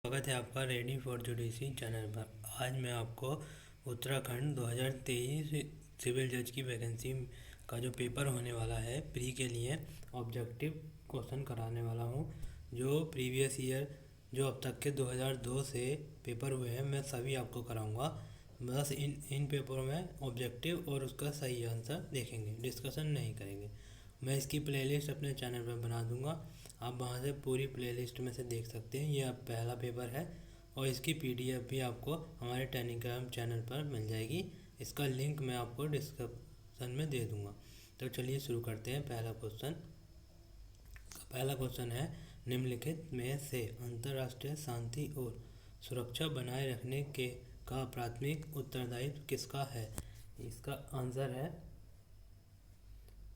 स्वागत है आपका रेडी फॉर जुडिशरी चैनल पर। आज मैं आपको उत्तराखंड 2023 सिविल जज की वैकेंसी का जो पेपर होने वाला है प्री के लिए ऑब्जेक्टिव क्वेश्चन कराने वाला हूं। जो प्रीवियस ईयर जो अब तक के 2002 से पेपर हुए हैं मैं सभी आपको कराऊंगा। बस इन पेपरों में ऑब्जेक्टिव और उसका सही आंसर देखेंगे, डिस्कशन नहीं करेंगे। मैं इसकी प्लेलिस्ट अपने चैनल पर बना दूंगा, आप वहाँ से पूरी प्लेलिस्ट में से देख सकते हैं। ये अब पहला पेपर है और इसकी पीडीएफ भी आपको हमारे टेलीग्राम चैनल पर मिल जाएगी। इसका लिंक मैं आपको डिस्क्रिप्शन में दे दूंगा। तो चलिए शुरू करते हैं। पहला क्वेश्चन है, निम्नलिखित में से अंतर्राष्ट्रीय शांति और सुरक्षा बनाए रखने का प्राथमिक उत्तरदायित्व किसका है? इसका आंसर है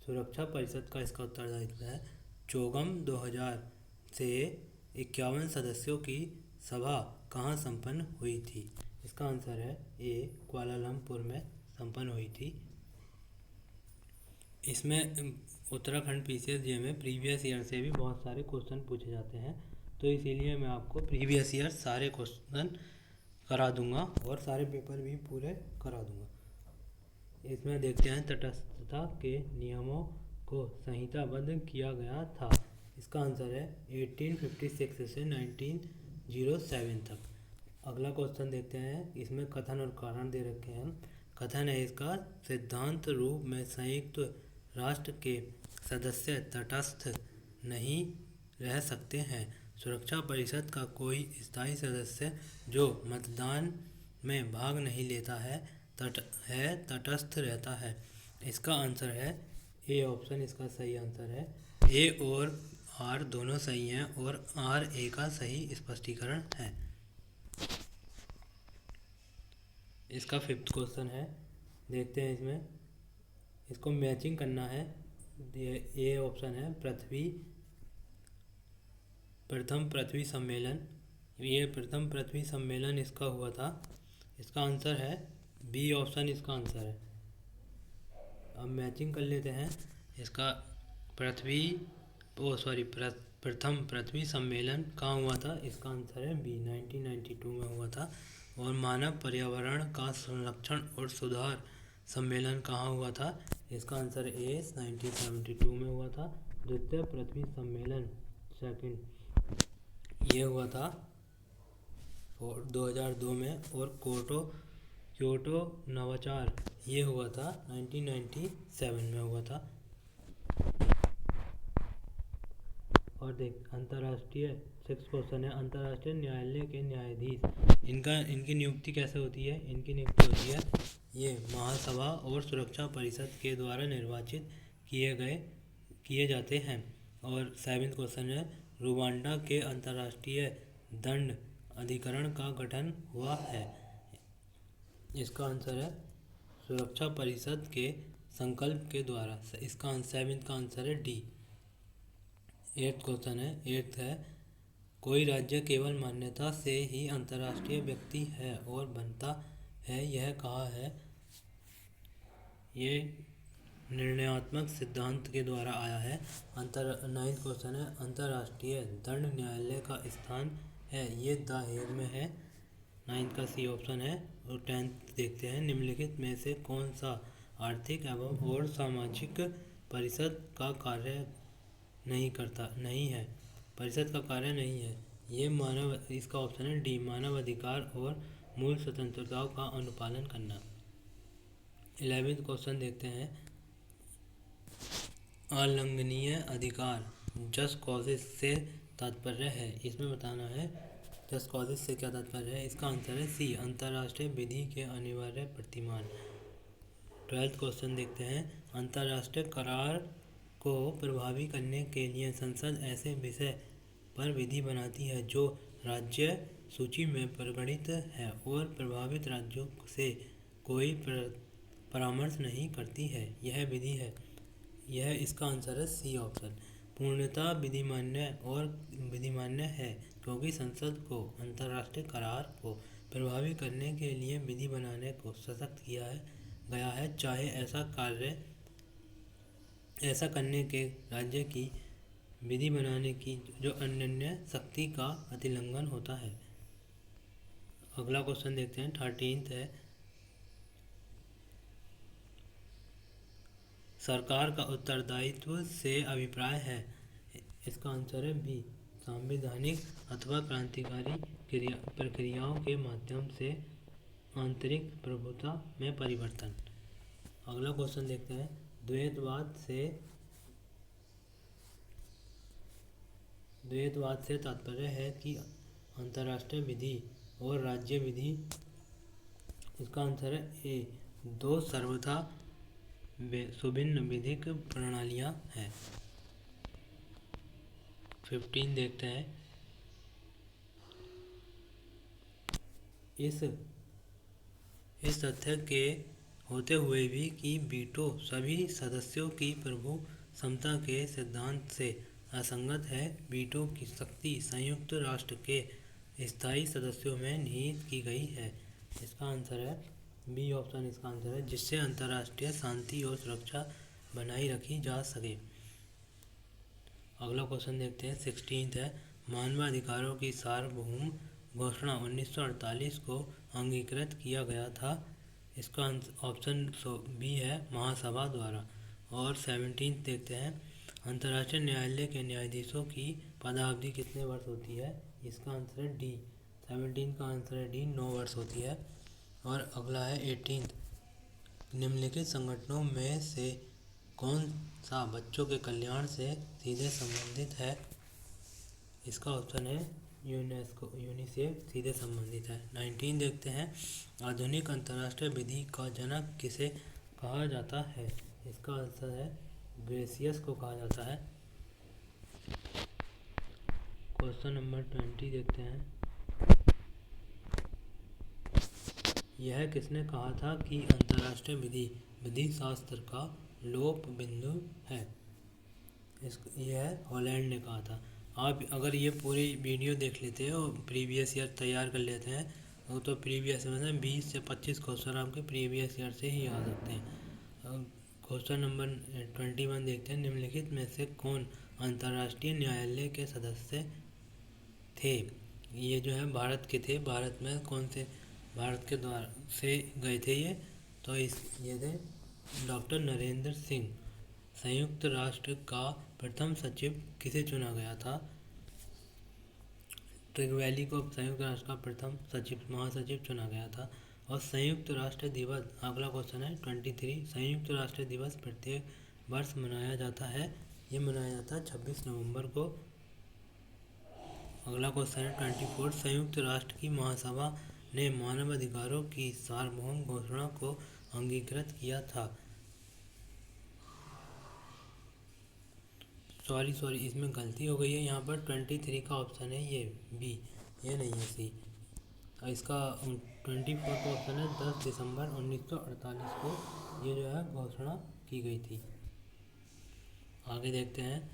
सुरक्षा परिषद का इसका उत्तरदायित्व है। चौगम 2000 से 51 सदस्यों की सभा कहाँ संपन्न हुई थी? इसका आंसर है ए, कुआलालंपुर में संपन्न हुई थी। इसमें उत्तराखंड पीसीएस में प्रीवियस ईयर से भी बहुत सारे क्वेश्चन पूछे जाते हैं, तो इसीलिए मैं आपको प्रीवियस ईयर सारे क्वेश्चन करा दूंगा और सारे पेपर भी पूरे करा दूंगा। इसमें देखते हैं तटस्थता के नियमों को संहिताबद्ध किया गया था। इसका आंसर है 1856 से 1907 तक। अगला क्वेश्चन देखते हैं। इसमें कथन और कारण दे रखे हैं। कथन है इसका, सिद्धांत रूप में संयुक्त राष्ट्र के सदस्य तटस्थ नहीं रह सकते हैं। सुरक्षा परिषद का कोई स्थायी सदस्य जो मतदान में भाग नहीं लेता है तटस्थ रहता है। इसका आंसर है ए ऑप्शन इसका सही आंसर है। ए और आर दोनों सही हैं और आर ए का सही स्पष्टीकरण है। इसका फिफ्थ क्वेश्चन है, देखते हैं। इसमें इसको मैचिंग करना है। ए ऑप्शन है प्रथम पृथ्वी सम्मेलन। ये प्रथम पृथ्वी सम्मेलन इसका हुआ था। इसका आंसर है बी ऑप्शन इसका आंसर है। अब मैचिंग कर लेते हैं। इसका प्रथम पृथ्वी सम्मेलन कहाँ हुआ था? इसका आंसर है बी, 1992 में हुआ था। और मानव पर्यावरण का संरक्षण और सुधार सम्मेलन कहाँ हुआ था? इसका आंसर ए, 1972 में हुआ था। द्वितीय पृथ्वी सम्मेलन सेकंड ये हुआ था 2002 में। और क्योटो नवाचार ये हुआ था 1997 में हुआ था। और देख अंतर्राष्ट्रीय 6 क्वेश्चन है, अंतर्राष्ट्रीय न्यायालय के न्यायाधीश इनकी नियुक्ति कैसे होती है? इनकी नियुक्ति होती है ये महासभा और सुरक्षा परिषद के द्वारा निर्वाचित किए जाते हैं। और 7वां क्वेश्चन है, रुवांडा के अंतर्राष्ट्रीय दंड अधिकरण का गठन हुआ है। इसका आंसर है सुरक्षा परिषद के संकल्प के द्वारा। इसका 7वां का आंसर है डी। 8वां क्वेश्चन है, 8th है, कोई राज्य केवल मान्यता से ही अंतर्राष्ट्रीय व्यक्ति है और बनता है, यह कहा है? ये निर्णयात्मक सिद्धांत के द्वारा आया है। 9वां क्वेश्चन है, अंतर्राष्ट्रीय दंड न्यायालय का स्थान है, ये द हेग में है। 9th का सी ऑप्शन है। और 10th देखते हैं, निम्नलिखित में से कौन सा आर्थिक एवं और सामाजिक परिषद का कार्य नहीं है? परिषद का कार्य नहीं है ये इसका ऑप्शन है डी, मानव अधिकार और मूल स्वतंत्रताओं का अनुपालन करना। 11वां क्वेश्चन देखते हैं, अलंघनीय अधिकार जस्ट कॉजेस से तात्पर्य है। इसमें बताना है जस्ट कॉजेस से क्या तात्पर्य है। इसका आंसर है सी, अंतर्राष्ट्रीय विधि के अनिवार्य प्रतिमान। 12वां क्वेश्चन देखते हैं, अंतर्राष्ट्रीय करार को प्रभावी करने के लिए संसद ऐसे विषय पर विधि बनाती है जो राज्य सूची में परिगणित है और प्रभावित राज्यों से कोई परामर्श नहीं करती है, यह विधि है। यह इसका आंसर है सी ऑप्शन। पूर्णतः विधिमान्य है क्योंकि संसद को अंतर्राष्ट्रीय करार को प्रभावी करने के लिए विधि बनाने को सशक्त किया गया है, चाहे ऐसा करने के राज्य की विधि बनाने की जो अनन्य शक्ति का अतिलंघन होता है। अगला क्वेश्चन देखते हैं, 13th है, सरकार का उत्तरदायित्व से अभिप्राय है। इसका आंसर है बी, संवैधानिक अथवा क्रांतिकारी प्रक्रियाओं के माध्यम से आंतरिक प्रभुता में परिवर्तन। अगला क्वेश्चन देखते हैं, द्वैतवाद से तात्पर्य है कि अंतर्राष्ट्रीय विधि और राज्य विधि। इसका आंसर है ए, दो सर्वथा सुभिन्न विधिक प्रणालियां हैं। 15 देखते हैं, इस तथ्य के होते हुए भी कि वीटो सभी सदस्यों की प्रभु समता के सिद्धांत से असंगत है, वीटो की शक्ति संयुक्त राष्ट्र के स्थायी सदस्यों में निहित की गई है। इसका आंसर है बी ऑप्शन, इसका आंसर है, जिससे अंतर्राष्ट्रीय शांति और सुरक्षा बनाई रखी जा सके। अगला क्वेश्चन देखते हैं, 16 है, मानवाधिकारों की सार्वभौम घोषणा 1948 को अंगीकृत किया गया था। इसका ऑप्शन बी है, महासभा द्वारा। और 17 देखते हैं, अंतर्राष्ट्रीय न्यायालय के न्यायाधीशों की पदावधि कितने वर्ष होती है। इसका आंसर है डी, 17 का आंसर है डी, 9 वर्ष होती है। और अगला है 18, निम्नलिखित संगठनों में से कौन सा बच्चों के कल्याण से सीधे संबंधित है। इसका ऑप्शन है यूनिसेफ सीधे संबंधित है। 19 देखते हैं, आधुनिक अंतर्राष्ट्रीय विधि का जनक किसे कहा जाता है। इसका आंसर है ग्रेसियस को कहा जाता है। क्वेश्चन नंबर 20 देखते हैं, यह किसने कहा था कि अंतर्राष्ट्रीय विधि शास्त्र का लोप बिंदु है। यह हॉलैंड ने कहा था। आप अगर ये पूरी वीडियो देख लेते हैं और प्रीवियस ईयर तैयार कर लेते हैं तो प्रीवियस में 20 से 25 क्वेश्चन आपके प्रीवियस ईयर से ही आ सकते हैं। क्वेश्चन नंबर 21 देखते हैं, निम्नलिखित में से कौन अंतर्राष्ट्रीय न्यायालय के सदस्य थे। ये जो है भारत के थे। भारत में कौन से भारत के द्वारा से गए थे ये, तो ये थे डॉक्टर नरेंद्र सिंह। संयुक्त राष्ट्र का प्रथम सचिव किसे चुना गया था। ट्रिगवैली को संयुक्त राष्ट्र का प्रथम महासचिव चुना गया था। और संयुक्त राष्ट्र दिवस, अगला क्वेश्चन है 23, संयुक्त राष्ट्र दिवस प्रत्येक वर्ष मनाया जाता है। ये मनाया जाता है 26 नवंबर को। अगला क्वेश्चन है 24, संयुक्त राष्ट्र की महासभा ने मानवाधिकारों की सार्वभौम घोषणा को अंगीकृत किया था। सॉरी इसमें गलती हो गई है, यहाँ पर 23 का ऑप्शन है ये बी, ये नहीं है सी। इसका 24 का ऑप्शन है 10 दिसंबर 1948 को ये जो है घोषणा की गई थी। आगे देखते हैं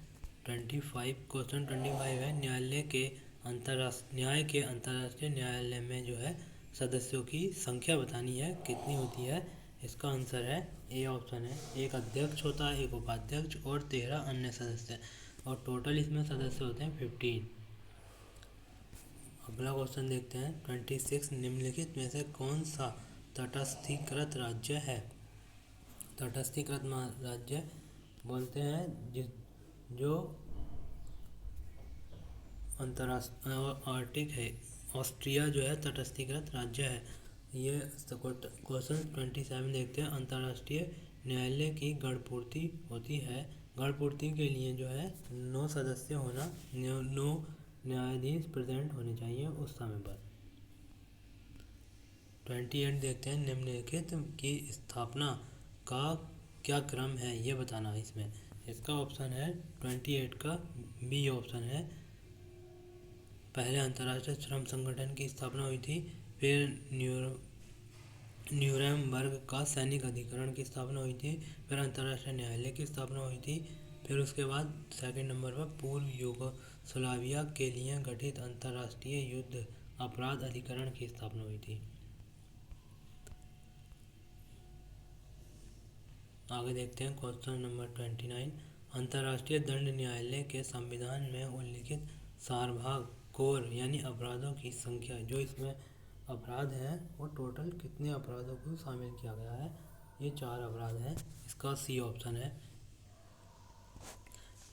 25, क्वेश्चन 25 है, न्याय के अंतर्राष्ट्रीय न्यायालय में जो है सदस्यों की संख्या बतानी है, कितनी होती है। इसका आंसर है ए ऑप्शन है, एक अध्यक्ष होता है, एक उपाध्यक्ष और 13 अन्य सदस्य, और टोटल इसमें सदस्य होते हैं 15। अगला क्वेश्चन देखते हैं 26, निम्नलिखित में से कौन सा तटस्थीकृत राज्य है। तटस्थीकृत राज्य बोलते हैं जो अंतर्राष्ट्रीय आर्टिक है। ऑस्ट्रिया जो है तटस्थीकृत राज्य है। ये क्वेश्चन 27 देखते हैं, अंतर्राष्ट्रीय न्यायालय की गणपूर्ति होती है। गणपूर्ति के लिए जो है 9 सदस्य होना, 9 न्यायाधीश प्रेजेंट होने चाहिए उस समय पर। 28 देखते हैं, निम्नलिखित की स्थापना का क्या क्रम है ये बताना इसमें। इसका ऑप्शन है 28 का बी ऑप्शन है, पहले अंतर्राष्ट्रीय श्रम संगठन की स्थापना हुई थी, फिर न्यूरेमबर्ग का सैनिक अधिकरण की स्थापना हुई थी, फिर अंतर्राष्ट्रीय न्यायालय की स्थापना हुई थी, फिर उसके बाद सेकंड नंबर पर पूर्व यूगोस्लाविया के लिए गठित अंतर्राष्ट्रीय युद्ध अपराध अधिकरण की स्थापना हुई थी। आगे देखते हैं क्वेश्चन नंबर 29, अंतर्राष्ट्रीय दंड न्यायालय के संविधान में उल्लिखित सारभाग कोर यानी अपराधों की संख्या, जो इसमें अपराध हैं वो टोटल कितने अपराधों को शामिल किया गया है, ये 4 अपराध हैं। इसका सी ऑप्शन है।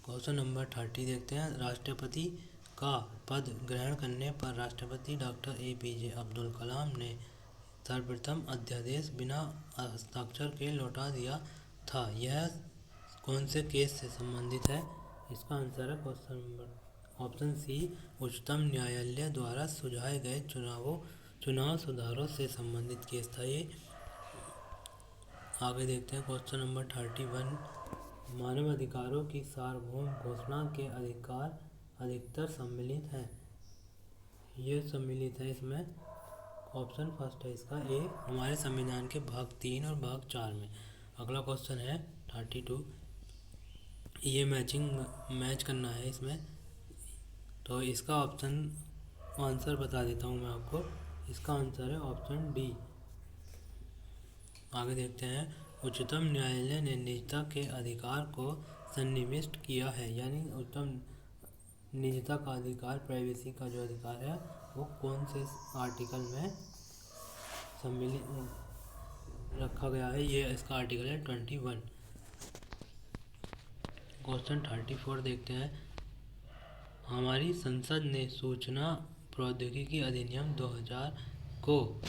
क्वेश्चन नंबर 30 देखते हैं। राष्ट्रपति का पद ग्रहण करने पर राष्ट्रपति डॉक्टर APJ अब्दुल कलाम ने सर्वप्रथम अध्यादेश बिना हस्ताक्षर के लौटा दिया था। यह कौन से केस से संबंधित है? इसका आंसर है क्वेश्चन नंबर ऑप्शन सी, उच्चतम न्यायालय द्वारा सुझाए गए चुनाव सुधारों से संबंधित केस था ये। आगे देखते हैं क्वेश्चन नंबर 31। मानव अधिकारों की सार्वभौम घोषणा के अधिकार अधिकतर सम्मिलित हैं। ये सम्मिलित है इसमें, ऑप्शन फर्स्ट है इसका ए, हमारे संविधान के भाग 3 और भाग 4 में। अगला क्वेश्चन है 32। ये मैच करना है इसमें, तो इसका ऑप्शन आंसर बता देता हूँ मैं आपको। इसका आंसर है ऑप्शन डी। आगे देखते हैं। उच्चतम न्यायालय ने निजता के अधिकार को सन्निविष्ट किया है, यानी उच्चतम निजता का अधिकार, प्राइवेसी का जो अधिकार है वो कौन से आर्टिकल में सम्मिलित रखा गया है? ये इसका आर्टिकल है 21। क्वेश्चन 34 देखते हैं। हमारी संसद ने सूचना प्रौद्योगिकी अधिनियम 2000 को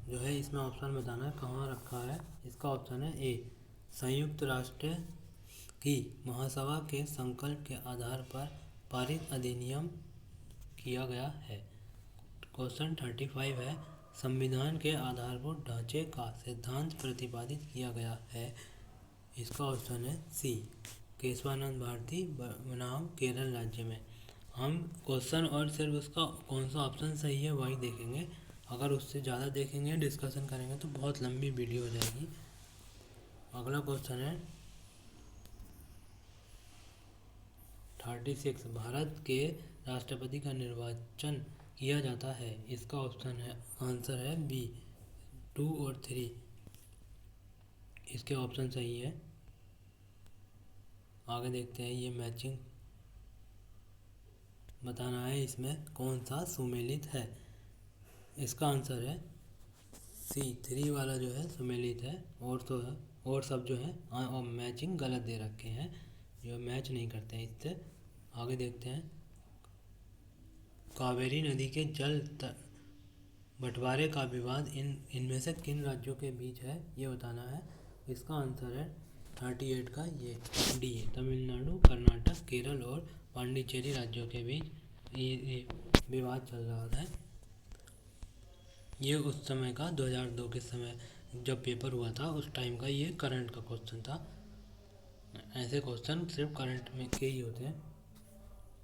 जो है, इसमें ऑप्शन बताना है कहाँ रखा है। इसका ऑप्शन है ए, संयुक्त राष्ट्र की महासभा के संकल्प के आधार पर पारित अधिनियम किया गया है। क्वेश्चन 35 है। संविधान के आधारभूत ढांचे का सिद्धांत प्रतिपादित किया गया है। इसका ऑप्शन है सी, केशवानंद भारती बनाम केरल राज्य में। हम क्वेश्चन और सिर्फ उसका कौन सा ऑप्शन सही है वही देखेंगे। अगर उससे ज़्यादा देखेंगे, डिस्कशन करेंगे तो बहुत लंबी वीडियो हो जाएगी। अगला क्वेश्चन है 36। भारत के राष्ट्रपति का निर्वाचन किया जाता है। इसका ऑप्शन है, आंसर है बी, 2 और 3। इसके ऑप्शन सही है। आगे देखते हैं। ये मैचिंग बताना है, इसमें कौन सा सुमेलित है। इसका आंसर है सी, 3 वाला जो है सुमेलित है, और तो है और सब जो है और मैचिंग गलत दे रखे हैं, जो मैच नहीं करते हैं इससे। आगे देखते हैं। कावेरी नदी के जल बंटवारे का विवाद इनमें से किन राज्यों के बीच है, ये बताना है। इसका आंसर है 38 का ये डी, तमिलनाडु, कर्नाटक, केरल और पांडिचेरी राज्यों के बीच ये विवाद चल रहा है। ये उस समय का 2002 के समय जब पेपर हुआ था उस टाइम का ये करंट का क्वेश्चन था। ऐसे क्वेश्चन सिर्फ करंट में के ही होते हैं।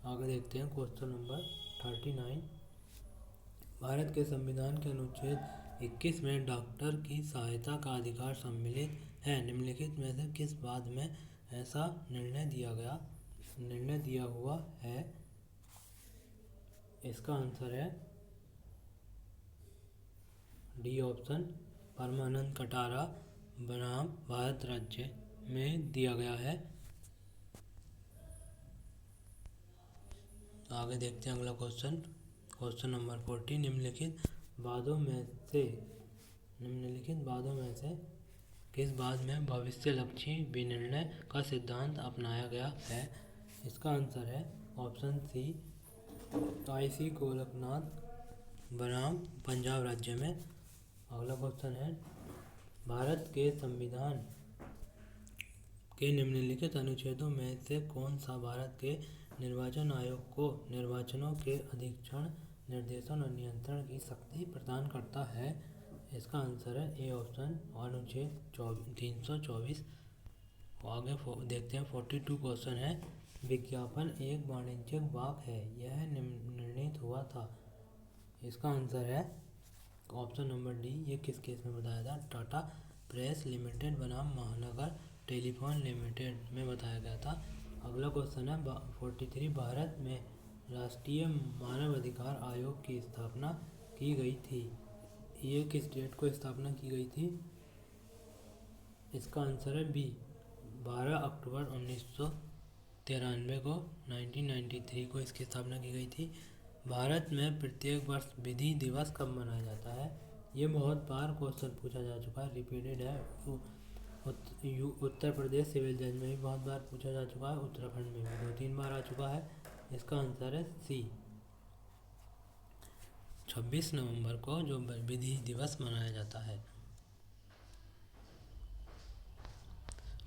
आगे देखते हैं क्वेश्चन नंबर 39। भारत के संविधान के अनुच्छेद 21 में डॉक्टर की सहायता का अधिकार सम्मिलित है। निम्नलिखित में से किस बात में ऐसा निर्णय दिया हुआ है? इसका आंसर है डी ऑप्शन, परमानंद कटारा बनाम भारत राज्य में दिया गया है। आगे देखते हैं अगला क्वेश्चन नंबर 40। निम्नलिखित बातों में से किस बात में भविष्यलक्षी विनिर्णय का सिद्धांत अपनाया गया है? इसका आंसर है ऑप्शन सी, IC गोरखनाथ बनाम पंजाब राज्य में। अगला क्वेश्चन है। भारत के संविधान के निम्नलिखित अनुच्छेदों में से कौन सा भारत के निर्वाचन आयोग को निर्वाचनों के अधीक्षण, निर्देशन और नियंत्रण की शक्ति प्रदान करता है? इसका आंसर है ए ऑप्शन, अनुच्छेद 324। आगे देखते हैं 42 क्वेश्चन है। विज्ञापन एक वाणिज्यिक वाक है, यह निर्णीत हुआ था। इसका आंसर है ऑप्शन नंबर डी। ये किस केस में बताया था? टाटा प्रेस लिमिटेड बनाम महानगर टेलीफोन लिमिटेड में बताया गया था। अगला क्वेश्चन है 43। भारत में राष्ट्रीय मानव अधिकार आयोग की स्थापना की गई थी। ये किस डेट को स्थापना की गई थी? इसका आंसर है बी, 12 अक्टूबर 1993 को 1993 को इसकी स्थापना की गई थी। भारत में प्रत्येक वर्ष विधि दिवस कब मनाया जाता है? ये बहुत बार क्वेश्चन पूछा जा चुका है, रिपीटेड है। उत्तर प्रदेश सिविल जज में भी बहुत बार पूछा जा चुका है, उत्तराखंड में भी 2-3 बार आ चुका है। इसका आंसर है सी, 26 नवंबर को जो विधि दिवस मनाया जाता है।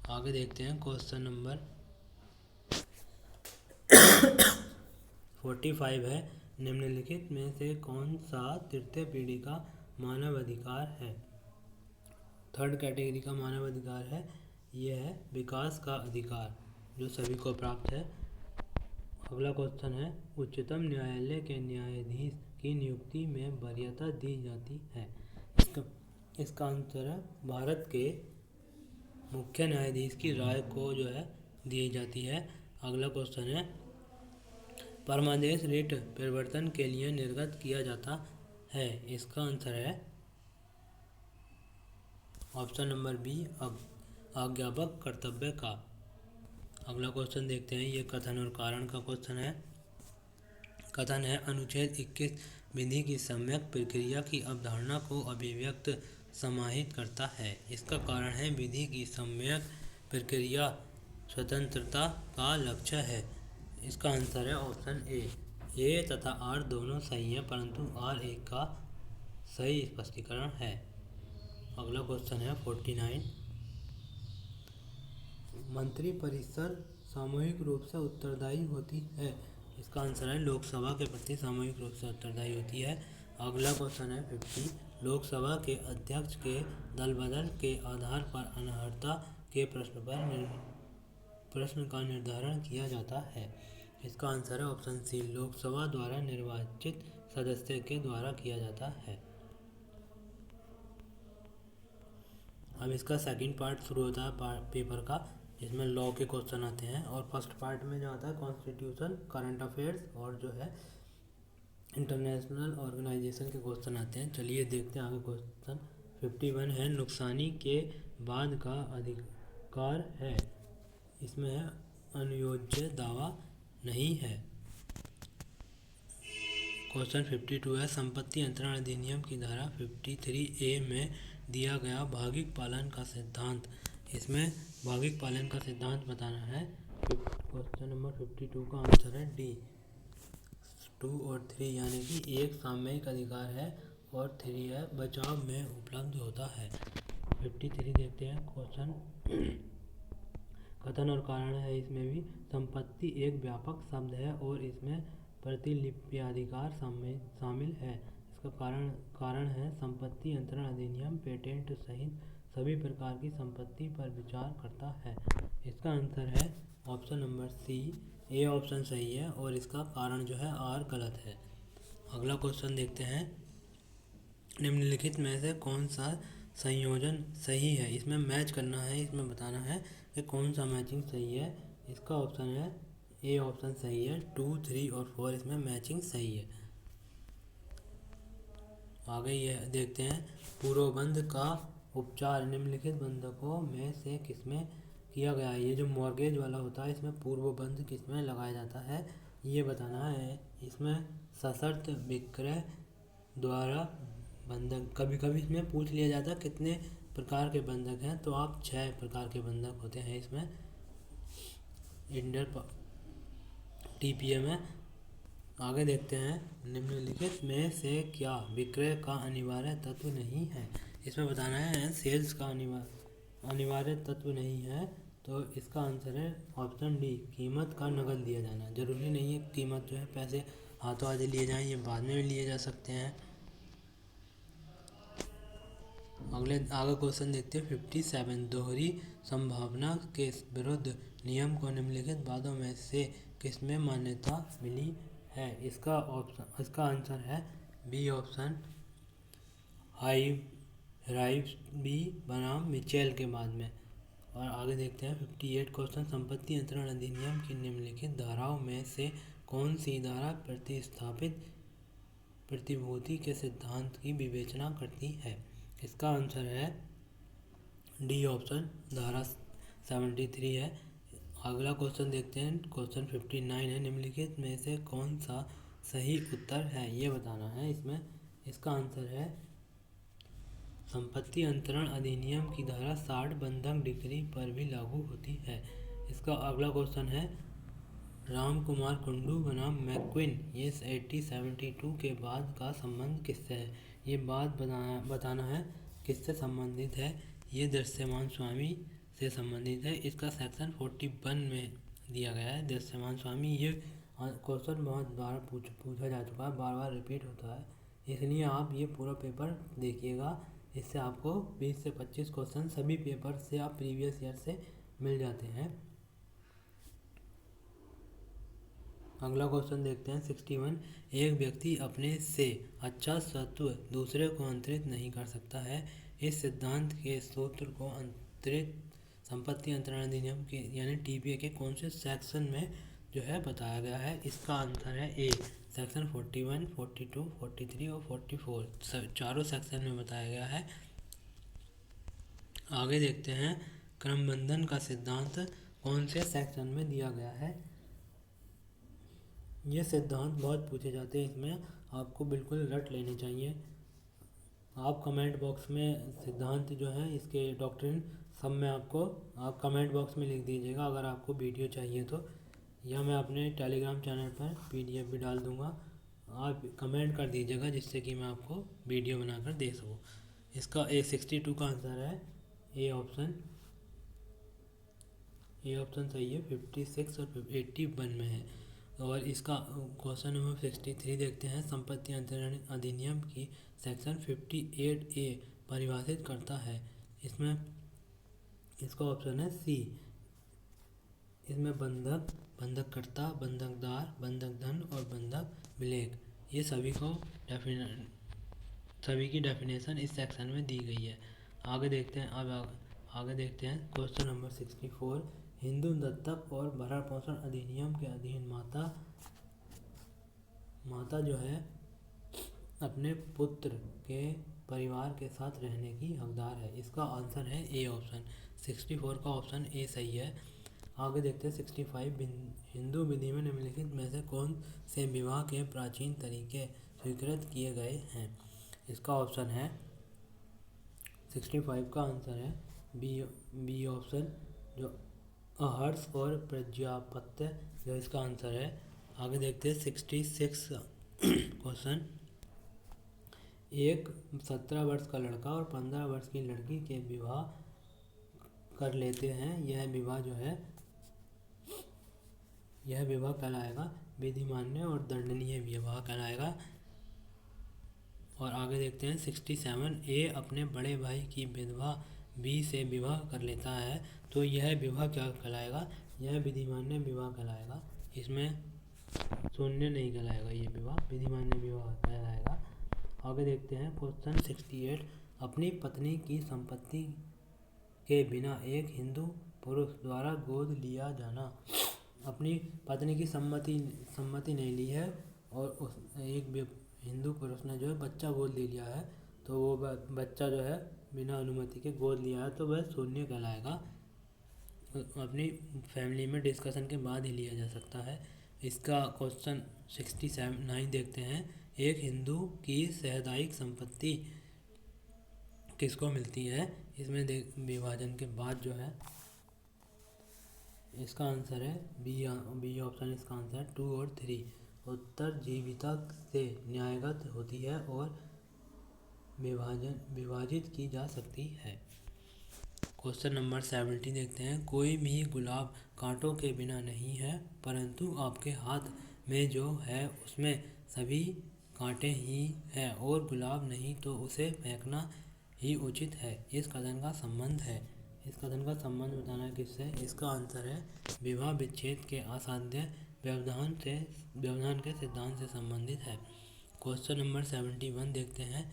आगे देखते हैं क्वेश्चन नंबर 45 है, निम्नलिखित में से कौन सा तृतीय पीढ़ी का मानव अधिकार है? थर्ड कैटेगरी का मानव अधिकार है, ये है विकास का अधिकार जो सभी को प्राप्त है। अगला क्वेश्चन है, उच्चतम न्यायालय के न्यायाधीश की नियुक्ति में वरीयता दी जाती है? इसका आंसर है भारत के मुख्य न्यायाधीश की राय को जो है दी जाती है। अगला क्वेश्चन है, परमादेश रिट परिवर्तन के लिए निर्गत किया जाता है? इसका आंसर है ऑप्शन नंबर बी, आज्ञापक कर्तव्य का। अगला क्वेश्चन देखते हैं, ये कथन और कारण का क्वेश्चन है। कथन है, अनुच्छेद 21 विधि की सम्यक प्रक्रिया की अवधारणा को अभिव्यक्त समाहित करता है। इसका कारण है, विधि की सम्यक प्रक्रिया स्वतंत्रता का लक्ष्य है। इसका आंसर है ऑप्शन ए तथा आर दोनों सही है, परंतु आर एक का सही स्पष्टीकरण है। अगला क्वेश्चन है 49, मंत्रिपरिषद सामूहिक रूप से उत्तरदायी होती है? इसका आंसर है लोकसभा के प्रति सामूहिक रूप से उत्तरदायी होती है। अगला क्वेश्चन है 50, लोकसभा के अध्यक्ष के दल बदल के आधार पर अनर्हता के प्रश्न का निर्धारण किया जाता है? इसका आंसर है ऑप्शन सी, लोकसभा द्वारा निर्वाचित सदस्य के द्वारा किया जाता है। अब इसका सेकंड पार्ट शुरू होता है पेपर का, जिसमें लॉ के क्वेश्चन आते हैं, और फर्स्ट पार्ट में जो आता है कॉन्स्टिट्यूशन, करंट अफेयर्स और जो है इंटरनेशनल ऑर्गेनाइजेशन के क्वेश्चन आते हैं। चलिए देखते हैं आगे क्वेश्चन 51 है, नुकसानी के बाद का अधिकार है? इसमें है अनुयोज्य दावा नहीं है। क्वेश्चन 52 है, संपत्ति अंतरण अधिनियम की धारा 53A में दिया गया भागिक पालन का सिद्धांत? इसमें भागिक पालन का सिद्धांत बताना है। क्वेश्चन नंबर 52 का आंसर है डी, 2 और 3, यानी कि 1 सामयिक अधिकार है और 3 है बचाव में उपलब्ध होता है। 53 देखते हैं क्वेश्चन, कथन और कारण है। इसमें भी संपत्ति एक व्यापक शब्द है और इसमें प्रतिलिप्याधिकार शामिल है। इसका कारण है संपत्ति अंतरण अधिनियम पेटेंट सहित सभी प्रकार की संपत्ति पर विचार करता है। इसका आंसर है option number C, A option सही है और इसका कारण जो है आर गलत है। अगला क्वेश्चन देखते हैं, निम्नलिखित में से कौन सा संयोजन सही है? इसमें मैच करना है, इसमें बताना है कि कौन सा मैचिंग सही है। इसका ऑप्शन है ए ऑप्शन सही है, 2, 3 और 4 इसमें मैचिंग सही है। आगे ये देखते हैं, पूर्वबंध का उपचार निम्नलिखित बंधकों में से किसमें किया गया है? ये जो मॉर्गेज वाला होता है, इसमें पूर्वबंध किसमें लगाया जाता है ये बताना है। इसमें सशर्त विक्रय द्वारा बंधक, कभी कभी इसमें पूछ लिया जाता है कितने प्रकार के बंधक हैं, तो आप 6 प्रकार के बंधक होते हैं इसमें इंडर TPA में। आगे देखते हैं, निम्नलिखित में से क्या विक्रय का अनिवार्य तत्व नहीं है? इसमें बताना है सेल्स का अनिवार्य तत्व नहीं है, तो इसका आंसर है ऑप्शन डी, कीमत का नकद दिया जाना। जरूरी नहीं है कीमत जो है पैसे हाथों हाथ लिए जाएं, ये बाद में भी लिए जा सकते हैं। आगे क्वेश्चन देखते हैं 57, दोहरी संभावना के विरुद्ध नियम को निम्नलिखित वादों में से किसमें मान्यता मिली है? इसका आंसर है बी ऑप्शन, हाइराइव्सबी बनाम मिचेल के बाद में। और आगे देखते हैं 58 क्वेश्चन, संपत्ति अंतरण अधिनियम की निम्नलिखित धाराओं में से कौन सी धारा प्रतिस्थापित प्रतिभूति के सिद्धांत की विवेचना करती है? इसका आंसर है डी ऑप्शन, धारा 73 है। अगला क्वेश्चन देखते हैं, क्वेश्चन 59 है, निम्नलिखित में से कौन सा सही उत्तर है ये बताना है इसमें। इसका आंसर है संपत्ति अंतरण अधिनियम की धारा 60 बंधक डिग्री पर भी लागू होती है। इसका अगला क्वेश्चन है राम कुमार कुंडू बनाम मैक्विन ये 1872 के बाद का संबंध किससे है। ये बात बताना है किससे संबंधित है। ये दृश्यमान स्वामी से संबंधित है। इसका सेक्शन 41 में दिया गया है दृश्यमान स्वामी। ये क्वेश्चन बहुत बार पूछा जा चुका है, बार बार रिपीट होता है, इसलिए आप ये पूरा पेपर देखिएगा। इससे आपको 20 से 25 क्वेश्चन सभी पेपर से आप प्रीवियस ईयर से मिल जाते हैं। अगला क्वेश्चन देखते हैं 61। एक व्यक्ति अपने से अच्छा सत्व दूसरे को अंतरित नहीं कर सकता है। इस सिद्धांत के सूत्र को अंतरित संपत्ति अंतरण अधिनियम के यानी टीपीए के कौन से सेक्शन में जो है बताया गया है। इसका आंसर है ए सेक्शन 41, 42, 43 और 44 चारों सेक्शन में बताया गया है। आगे देखते हैं क्रमबंधन का सिद्धांत कौन से सेक्शन में दिया गया है। ये सिद्धांत बहुत पूछे जाते हैं, इसमें आपको बिल्कुल रट लेने चाहिए। आप कमेंट बॉक्स में सिद्धांत जो है इसके डॉक्ट्रिन सब में आपको आप कमेंट बॉक्स में लिख दीजिएगा अगर आपको वीडियो चाहिए तो, या मैं अपने टेलीग्राम चैनल पर पीडीएफ भी डाल दूंगा। आप कमेंट कर दीजिएगा जिससे कि मैं आपको वीडियो बनाकर दे सकूँ। इसका A62 का आंसर है ए ऑप्शन। ए ऑप्शन सही है, 56 और 81 में है। और इसका क्वेश्चन नंबर 63 देखते हैं। संपत्ति अंतरण अधिनियम की सेक्शन 58A परिभाषित करता है। इसमें इसका ऑप्शन है सी। इसमें बंधक, बंधककर्ता, बंधकदार, बंधक धन और बंधक विलेख ये सभी की डेफिनेशन इस सेक्शन में दी गई है। आगे देखते हैं आगे देखते हैं क्वेश्चन नंबर 64। हिंदू दत्तक और भरण पोषण अधिनियम के अधीन माता जो है अपने पुत्र के परिवार के साथ रहने की हकदार है। इसका आंसर है ए ऑप्शन। 64 का ऑप्शन ए सही है। आगे देखते हैं 65। हिंदू विधि में निम्नलिखित में से कौन से विवाह के प्राचीन तरीके स्वीकृत किए गए हैं। इसका ऑप्शन है 65 का आंसर है बी ऑप्शन जो अहर्ष और प्रजापत्य जो इसका आंसर है। आगे देखते हैं 66 क्वेश्चन। एक 17 वर्ष का लड़का और 15 वर्ष की लड़की के विवाह कर लेते हैं, यह विवाह कहलाएगा विधिमान्य और दंडनीय विवाह कहलाएगा। और आगे देखते हैं 67। ए अपने बड़े भाई की विधवा बी से विवाह कर लेता है तो यह विवाह क्या कहलाएगा, यह विधिमान्य विवाह कहलाएगा। इसमें शून्य नहीं कहलाएगा, ये विवाह विधिमान्य विवाह कहलाएगा। आगे देखते हैं क्वेश्चन 68। अपनी पत्नी की संपत्ति के बिना एक हिंदू पुरुष द्वारा गोद लिया जाना। अपनी पत्नी की सम्मति नहीं ली है और एक हिंदू पुरुष ने जो है बच्चा गोद ले लिया है, तो वो बच्चा जो है बिना अनुमति के गोद लिया है तो वह शून्य कहलाएगा। अपनी फैमिली में डिस्कशन के बाद ही लिया जा सकता है। इसका क्वेश्चन 69 देखते हैं। एक हिंदू की सामुदायिक संपत्ति किसको मिलती है। इसमें विभाजन के बाद जो है इसका आंसर है बी ऑप्शन। इसका आंसर है 2 और 3। उत्तरजीविता से न्यायगत होती है और विभाजित की जा सकती है। क्वेश्चन नंबर 70 देखते हैं। कोई भी गुलाब कांटों के बिना नहीं है, परंतु आपके हाथ में जो है उसमें सभी कांटे ही हैं और गुलाब नहीं तो उसे फेंकना ही उचित है। इस कथन का संबंध है। इस कथन का संबंध बताना है किससे। इसका आंसर है विवाह विच्छेद के असाध्य व्यवधान के सिद्धांत से संबंधित है। क्वेश्चन नंबर 71 देखते हैं।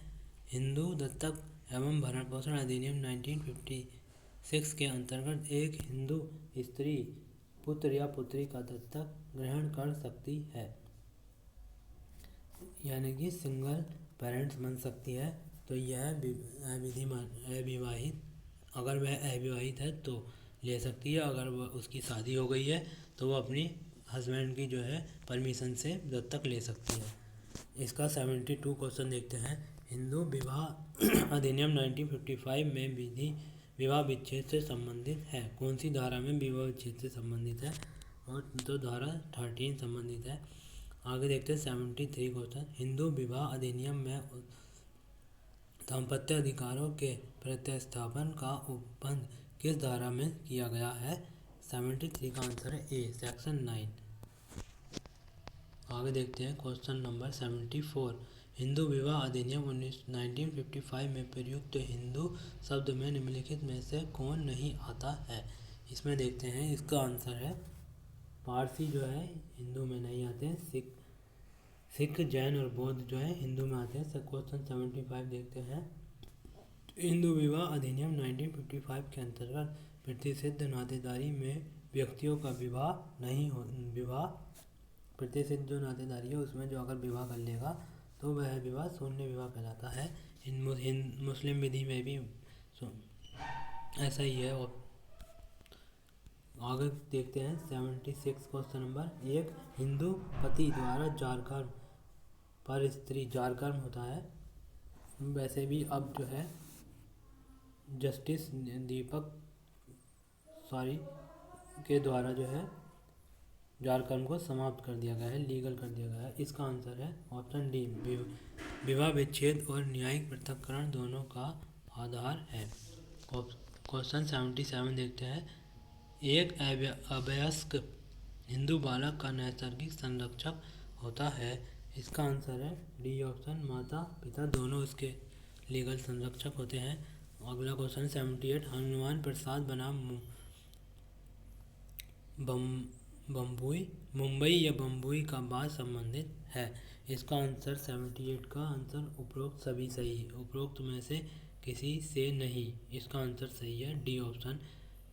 हिंदू दत्तक एवं भरण पोषण अधिनियम 1956 के अंतर्गत एक हिंदू स्त्री पुत्र या पुत्री का दत्तक ग्रहण कर सकती है, यानी कि सिंगल पेरेंट्स बन सकती है। तो यह अविवाहित, अगर वह अविवाहित है तो ले सकती है, अगर वह उसकी शादी हो गई है तो वह अपनी हस्बैंड की जो है परमिशन से दत्तक ले सकती है। इसका 72 क्वेश्चन देखते हैं। हिंदू विवाह अधिनियम 1955 में विवाह विच्छेद से संबंधित है। कौन सी धारा में विवाह विच्छेद से संबंधित है? और तो धारा 13 संबंधित है। आगे देखते हैं 73 क्वेश्चन। हिंदू विवाह अधिनियम में दाम्पत्य अधिकारों के प्रतिस्थापन का उपबंध किस धारा में किया गया है? 73 का आंसर है ए, सेक्शन 9। आगे देखते हैं क्वेश्चन नंबर 74। हिंदू विवाह अधिनियम 1955 में प्रयुक्त हिंदू शब्द में निम्नलिखित में से कौन नहीं आता है? इसमें देखते हैं, इसका आंसर है पारसी जो है हिंदू में नहीं आते हैं। सिख, जैन और बौद्ध जो है हिंदू में आते हैं। क्वेश्चन 75 देखते हैं। हिंदू विवाह अधिनियम 1955 के अंतर्गत प्रतिसिद्ध नातेदारी में व्यक्तियों का विवाह प्रतिसिद्ध जो नातेदारी है उसमें जो अगर विवाह कर लेगा तो वह विवाह शून्य विवाह कहलाता है। मुस्लिम विधि में भी ऐसा ही है। और आगे देखते हैं 76 क्वेश्चन नंबर। एक हिंदू पति द्वारा जारकर्म पर स्त्री जारकर्म होता है। वैसे भी अब जो है जस्टिस दीपक के द्वारा जो है जारकर्म को समाप्त कर दिया गया है, लीगल कर दिया गया है। इसका आंसर है ऑप्शन डी, विवाह विच्छेद और न्यायिक पृथक्करण दोनों का आधार है। क्वेश्चन 77 देखते हैं। एक अवयस्क हिंदू बालक का नैसर्गिक संरक्षक होता है। इसका आंसर है डी ऑप्शन, माता पिता दोनों इसके लीगल संरक्षक होते हैं। अगला क्वेश्चन 78। हनुमान प्रसाद बनाम मुंबई या बम्बई का बाद संबंधित है। इसका आंसर 78 का आंसर उपरोक्त सभी सही है, उपरोक्त में से किसी से नहीं। इसका आंसर सही है, डी ऑप्शन।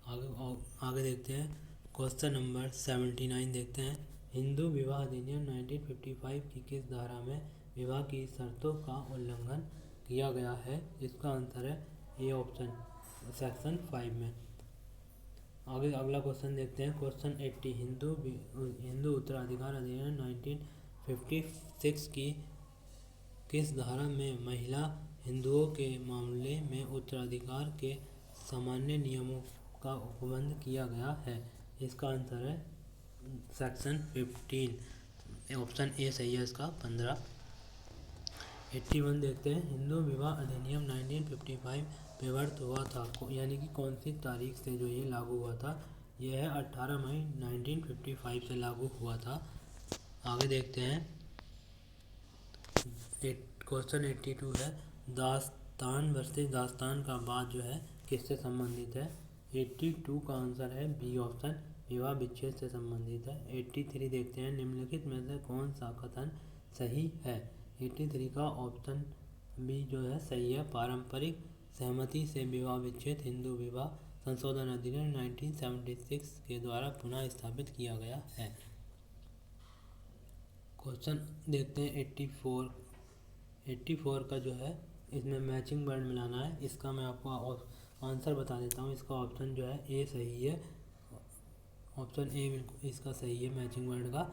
आगे देखते हैं क्वेश्चन नंबर 79 देखते हैं। हिंदू विवाह अधिनियम 1955 की किस धारा में विवाह की शर्तों का उल्लंघन किया गया है? इसका आंसर है ए ऑप्शन, सेक्शन 5 में। आगे अगला क्वेश्चन देखते हैं क्वेश्चन 80। हिंदू उत्तराधिकार अधिनियम 1956 की किस धारा में महिला हिंदुओं के मामले में उत्तराधिकार के सामान्य नियमों का उपबंध किया गया है? इसका आंसर है सेक्शन 15, ऑप्शन ए सही है इसका 15। 81 देखते हैं। हिंदू विवाह अधिनियम 1955 विवर्त हुआ था, यानी कि कौन सी तारीख से जो ये लागू हुआ था? यह है 18 मई 1955 से लागू हुआ था। आगे देखते हैं क्वेश्चन 82 है। दास्तान वर्सेस दास्तान का बाद जो है किससे संबंधित है? 82 का आंसर है बी ऑप्शन, विवाह विच्छेद से संबंधित है। 83 देखते हैं। निम्नलिखित में से कौन सा कथन सही है? 83 का ऑप्शन बी जो है सही है। पारंपरिक सहमति से विवाह विच्छेद हिंदू विवाह संशोधन अधिनियम 1976 के द्वारा पुनः स्थापित किया गया है। क्वेश्चन देखते हैं 84 का जो है इसमें मैचिंग वर्ड मिलाना है। इसका मैं आपको आंसर बता देता हूँ। इसका ऑप्शन जो है ए सही है, ऑप्शन ए बिल्कुल इसका सही है मैचिंग वर्ड का।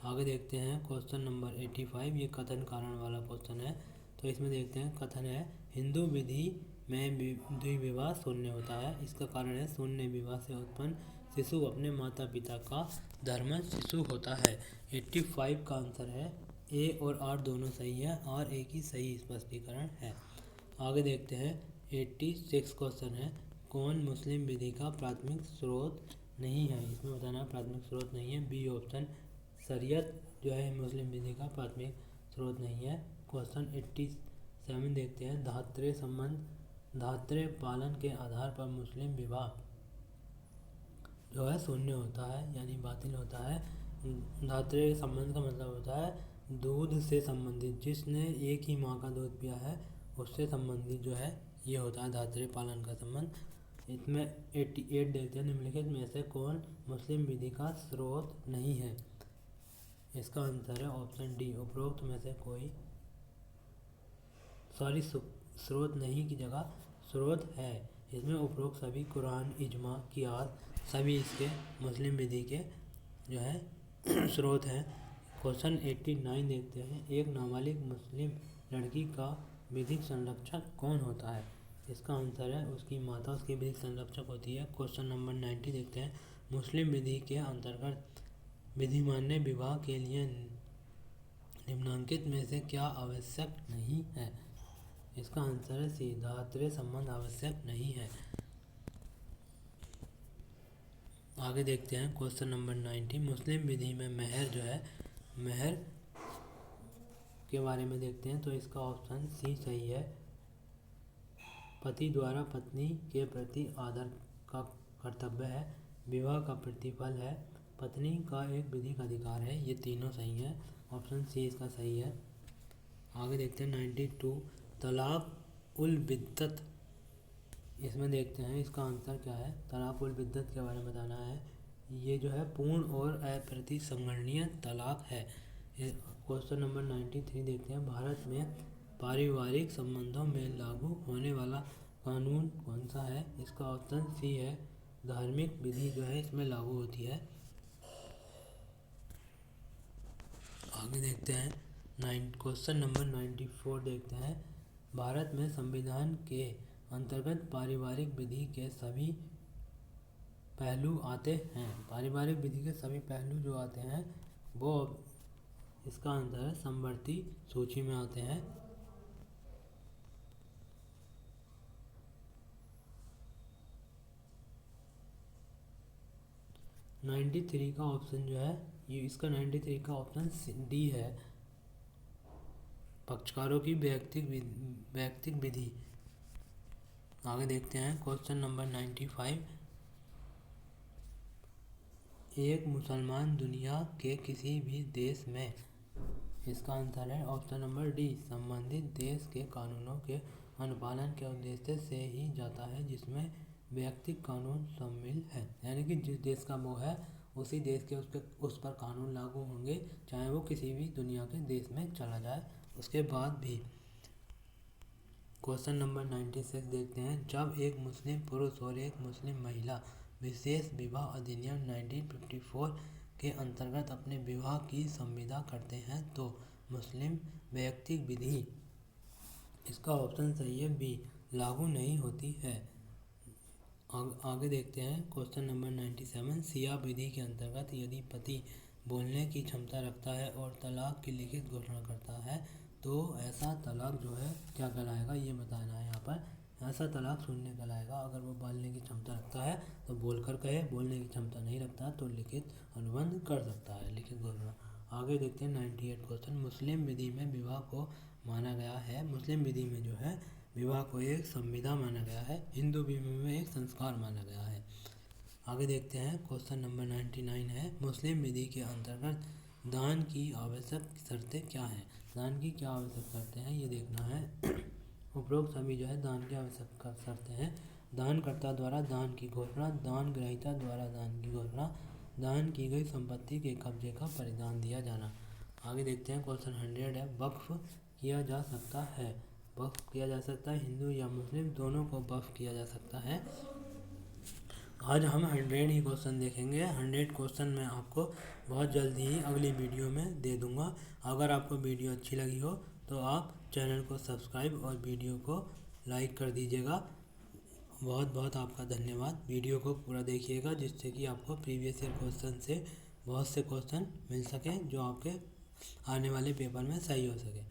आगे देखते हैं क्वेश्चन नंबर 85। ये कथन कारण वाला क्वेश्चन है, तो इसमें देखते हैं कथन है हिंदू विधि में द्विविवाह शून्य होता है। इसका कारण है शून्य विवाह से उत्पन्न शिशु अपने माता पिता का धर्म शिशु होता है। 85 का आंसर है ए और आर दोनों सही है, आर ए की सही स्पष्टीकरण है। आगे देखते हैं 86 क्वेश्चन है। कौन मुस्लिम विधि का प्राथमिक स्रोत नहीं है? इसमें बताना प्राथमिक स्रोत नहीं है, बी ऑप्शन शरीयत जो है मुस्लिम विधि का प्राथमिक स्रोत नहीं है। क्वेश्चन 87 देखते हैं। धात्र्य पालन के आधार पर मुस्लिम विवाह जो है शून्य होता है, यानी बातिल होता है। धात्र्य संबंध का मतलब होता है दूध से संबंधित, जिसने एक ही माँ का दूध पिया है उससे संबंधित जो है ये होता है धात्र्य पालन का संबंध। इसमें 88 देखते हैं। निम्नलिखित में से कौन मुस्लिम विधि का स्रोत नहीं है? इसका आंसर है ऑप्शन डी, उपरोक्त में से कोई, स्रोत नहीं की जगह स्रोत है। इसमें उपरोक्त सभी कुरान, इजमा, कियास सभी इसके मुस्लिम विधि के जो है स्रोत हैं। क्वेश्चन 89 देखते हैं, एक नाबालिग मुस्लिम लड़की का विधिक संरक्षक कौन होता है? इसका आंसर है उसकी माता उसकी विधिक संरक्षक होती है। क्वेश्चन नंबर 90 देखते हैं, मुस्लिम विधि के अंतर्गत विधिमान्य विवाह के लिए निम्नलिखित में से क्या आवश्यक नहीं है? इसका आंसर है सी, दातृ संबंध आवश्यक नहीं है। आगे देखते हैं क्वेश्चन नंबर 90, मुस्लिम विधि में मेहर जो है, मेहर के बारे में देखते हैं तो इसका ऑप्शन सी सही है। पति द्वारा पत्नी के प्रति आदर का कर्तव्य है, विवाह का प्रतिफल है, पत्नी का एक विधिक अधिकार है। ये तीनों सही है, ऑप्शन सी इसका सही है। आगे देखते हैं 92, तलाक उल बिद्दत, इसमें देखते हैं इसका आंसर क्या है। तलाक उल बिद्दत के बारे में बताना है। ये जो है पूर्ण और अप्रतिसंगरणीय तलाक है। क्वेश्चन नंबर 93 देखते हैं, भारत में पारिवारिक संबंधों में लागू होने वाला कानून कौन सा है? इसका ऑप्शन सी है, धार्मिक विधि जो है इसमें लागू होती है। आगे देखते हैं क्वेश्चन नंबर 94 देखते हैं, भारत में संविधान के अंतर्गत पारिवारिक विधि के सभी पहलू आते हैं। पारिवारिक विधि के सभी पहलू जो आते हैं वो, इसका आंसर है समवर्ती सूची में आते हैं। नाइन्टी थ्री का ऑप्शन जो है ये, इसका 93 का ऑप्शन डी है, पक्षकारों की वैयक्तिक विधि। आगे देखते हैं क्वेश्चन नंबर 95, एक मुसलमान दुनिया के किसी भी देश में, इसका आंसर है ऑप्शन नंबर डी, संबंधित देश के कानूनों के अनुपालन के उद्देश्य से ही जाता है जिसमें वैयक्तिक कानून शामिल है। यानी कि जिस देश का वो है उसी देश के उस पर कानून लागू होंगे, चाहे वो किसी भी दुनिया के देश में चला जाए उसके बाद भी। क्वेश्चन नंबर 96 देखते हैं, जब एक मुस्लिम पुरुष और एक मुस्लिम महिला विशेष विवाह अधिनियम 1954 के अंतर्गत अपने विवाह की संविदा करते हैं तो मुस्लिम वैयक्तिक विधि, इसका ऑप्शन सही है बी, लागू नहीं होती है। आगे देखते हैं क्वेश्चन नंबर 97, सिया विधि के अंतर्गत यदि पति बोलने की क्षमता रखता है और तलाक की लिखित घोषणा करता है तो ऐसा तलाक जो है क्या कहलाएगा, ये बताना है यहाँ पर। ऐसा तलाक शून्य कहलाएगा। अगर वो बोलने की क्षमता रखता है तो बोलकर कहे, बोलने की क्षमता नहीं रखता तो लिखित अनुबंध कर सकता है, लिखित घोषणा। आगे देखते हैं 98 क्वेश्चन, मुस्लिम विधि में विवाह को माना गया है, मुस्लिम विधि में जो है विवाह को एक संविदा माना गया है, हिंदू विधि में एक संस्कार माना गया है। आगे देखते हैं क्वेश्चन नंबर 99 है, मुस्लिम विधि के अंतर्गत दान की आवश्यक शर्तें क्या हैं? दान की क्या आवश्यक शर्तें हैं ये देखना है। उपरोक्त सभी जो है दान की आवश्यक शर्तें हैं। दानकर्ता द्वारा दान की घोषणा, दान ग्रहीता द्वारा दान की घोषणा, दान की गई संपत्ति के कब्जे का परिदान दिया जाना। आगे देखते हैं क्वेश्चन 100 है, वक्फ किया जा सकता है, वक्फ किया जा सकता है, हिंदू या मुस्लिम दोनों को वक्फ किया जा सकता है। आज हम 100 ही क्वेश्चन देखेंगे। 100 क्वेश्चन मैं आपको बहुत जल्दी ही अगली वीडियो में दे दूंगा। अगर आपको वीडियो अच्छी लगी हो तो आप चैनल को सब्सक्राइब और वीडियो को लाइक कर दीजिएगा। बहुत बहुत आपका धन्यवाद। वीडियो को पूरा देखिएगा जिससे कि आपको प्रीवियस ईयर क्वेश्चन से बहुत से क्वेश्चन मिल सकें जो आपके आने वाले पेपर में सही हो सके।